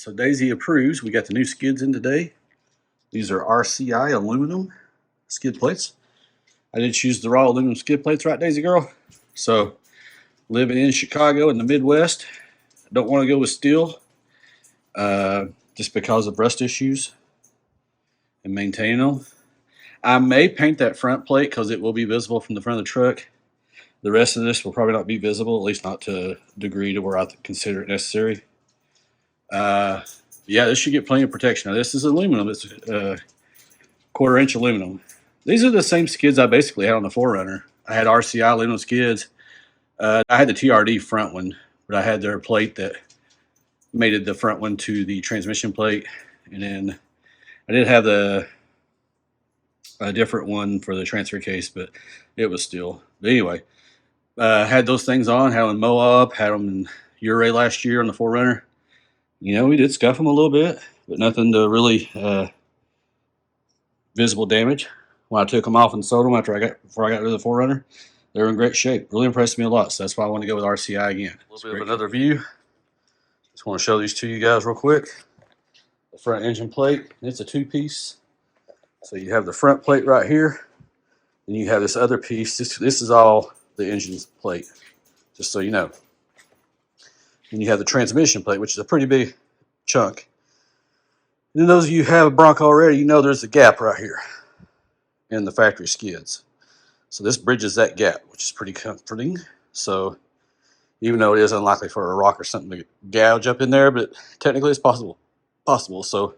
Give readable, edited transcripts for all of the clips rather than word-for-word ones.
So Daisy approves. We got the new skids in today. These are RCI Aluminum Skid Plates. I did choose the raw aluminum skid plates, right, Daisy girl? So, living in Chicago in the Midwest, I don't want to go with steel just because of rust issues and maintaining them. I may paint that front plate because it will be visible from the front of the truck. The rest of this will probably not be visible, at least not to a degree to where I consider it necessary. Yeah, this should get plenty of protection. Now, this is aluminum. It's 1/4 inch aluminum. These are the same skids I basically had on the 4Runner. I had RCI aluminum skids. I had the TRD front one, but I had their plate that mated the front one to the transmission plate. And then I did have a different one for the transfer case, but it was steel. But anyway, had those things on, had them in Moab, had them in Uray last year on the 4Runner. You know, we did scuff them a little bit, but nothing to really visible damage. When I took them off and sold them before I got rid of the 4Runner, they were in great shape. Really impressed me a lot, so that's why I want to go with RCI again. A little bit of another view. Just want to show these to you guys real quick. The front engine plate, it's a 2-piece. So you have the front plate right here, and you have this other piece. This is all the engine's plate, just so you know. And you have the transmission plate, which is a pretty big chunk. And then those of you who have a Bronco already, you know there's a gap right here in the factory skids. So this bridges that gap, which is pretty comforting. So even though it is unlikely for a rock or something to gouge up in there, but technically it's possible. So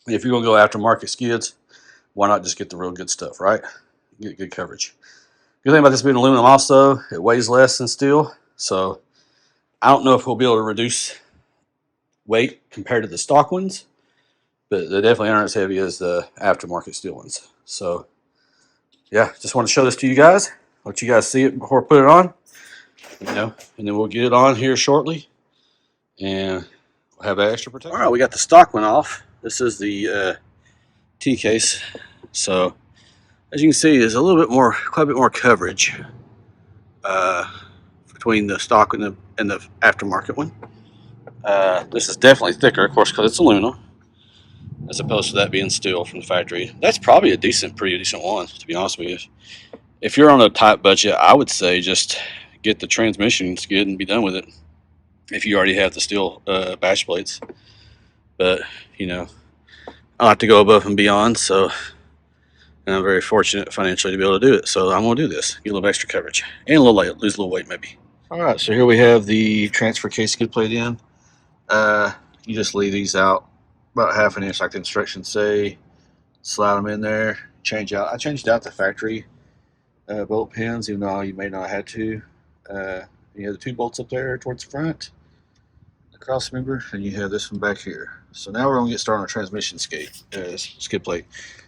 if you're going to go aftermarket skids, why not just get the real good stuff, right? Get good coverage. Good thing about this being aluminum also, it weighs less than steel. So I don't know if we'll be able to reduce weight compared to the stock ones, but they definitely aren't as heavy as the aftermarket steel ones. So yeah, just want to show this to you guys, let you guys see it before I put it on, you know, and then we'll get it on here shortly and we'll have that extra protection. All right, we got the stock one off. This is the T case. So as you can see, there's a little bit more, quite a bit more coverage between the stock and the aftermarket one. This is definitely thicker, of course, because it's aluminum, as opposed to that being steel from the factory. That's probably a pretty decent one, to be honest with you. If you're on a tight budget, I would say just get the transmission skid and be done with it, if you already have the steel bash plates. But, you know, I like to go above and beyond, so, and I'm very fortunate financially to be able to do it. So I'm going to do this, get a little extra coverage, and a little light, lose a little weight maybe. All right, so here we have the transfer case skid plate in. You just leave these out about 1/2 inch like the instructions say. Slide them in there, change out. I changed out the factory bolt pins, even though you may not have had to. You have the 2 bolts up there towards the front, the cross member, and you have this one back here. So now we're going to get started on a transmission skid plate.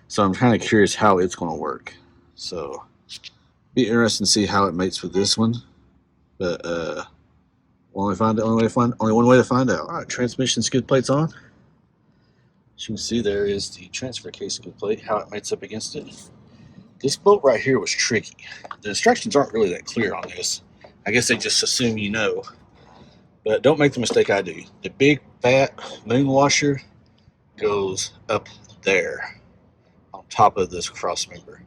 So I'm kind of curious how it's going to work. So be interesting to see how it mates with this one. But only one way to find out. All right, transmission skid plates on. As you can see, there is the transfer case skid plate, how it mates up against it. This bolt right here was tricky. The instructions aren't really that clear on this. I guess they just assume you know. But don't make the mistake I do. The big fat moon washer goes up there on top of this cross member,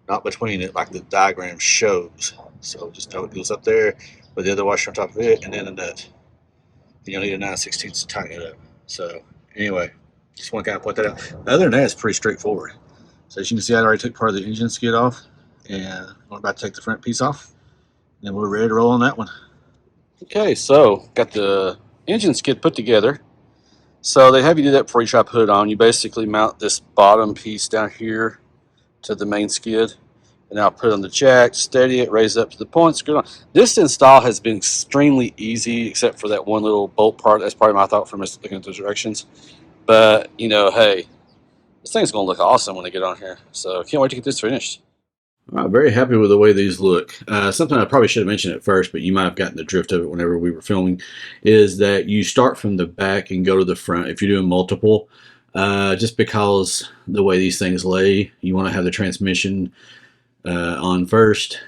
not between it like the diagram shows. So just know it goes up there with the other washer on top of it, and then a nut. You'll need a 9/16 to tighten it up. So anyway, just want to kind of point that out. Other than that, it's pretty straightforward. So as you can see, I already took part of the engine skid off, and I'm about to take the front piece off, and then we're ready to roll on that one. Okay, so got the engine skid put together. So they have you do that before you try to put it on. You basically mount this bottom piece down here to the main skid, and I'll put it on the jack, steady it, raise it up to the point, screw it on. This install has been extremely easy, except for that one little bolt part. That's probably my thought from looking at those directions. But, you know, hey, this thing's going to look awesome when they get on here. So can't wait to get this finished. I'm very happy with the way these look. Something I probably should have mentioned at first, but you might have gotten the drift of it whenever we were filming, is that you start from the back and go to the front if you're doing multiple. Just because the way these things lay, you want to have the transmission on first,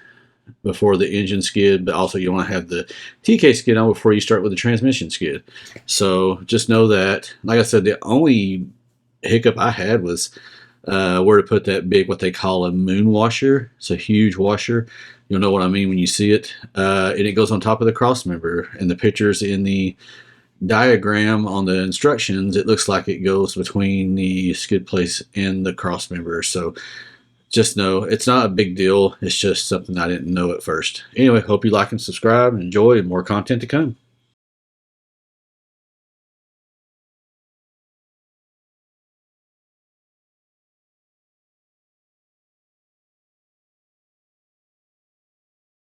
before the engine skid, but also you want to have the TK skid on before you start with the transmission skid. So just know that, like I said, the only hiccup I had was where to put that big, what they call a moon washer. It's a huge washer. You'll know what I mean when you see it. And it goes on top of the cross member. And the pictures in the diagram on the instructions, it looks like it goes between the skid plates and the cross member. So just know it's not a big deal. It's just something I didn't know at first. Anyway, hope you like and subscribe and enjoy, and more content to come.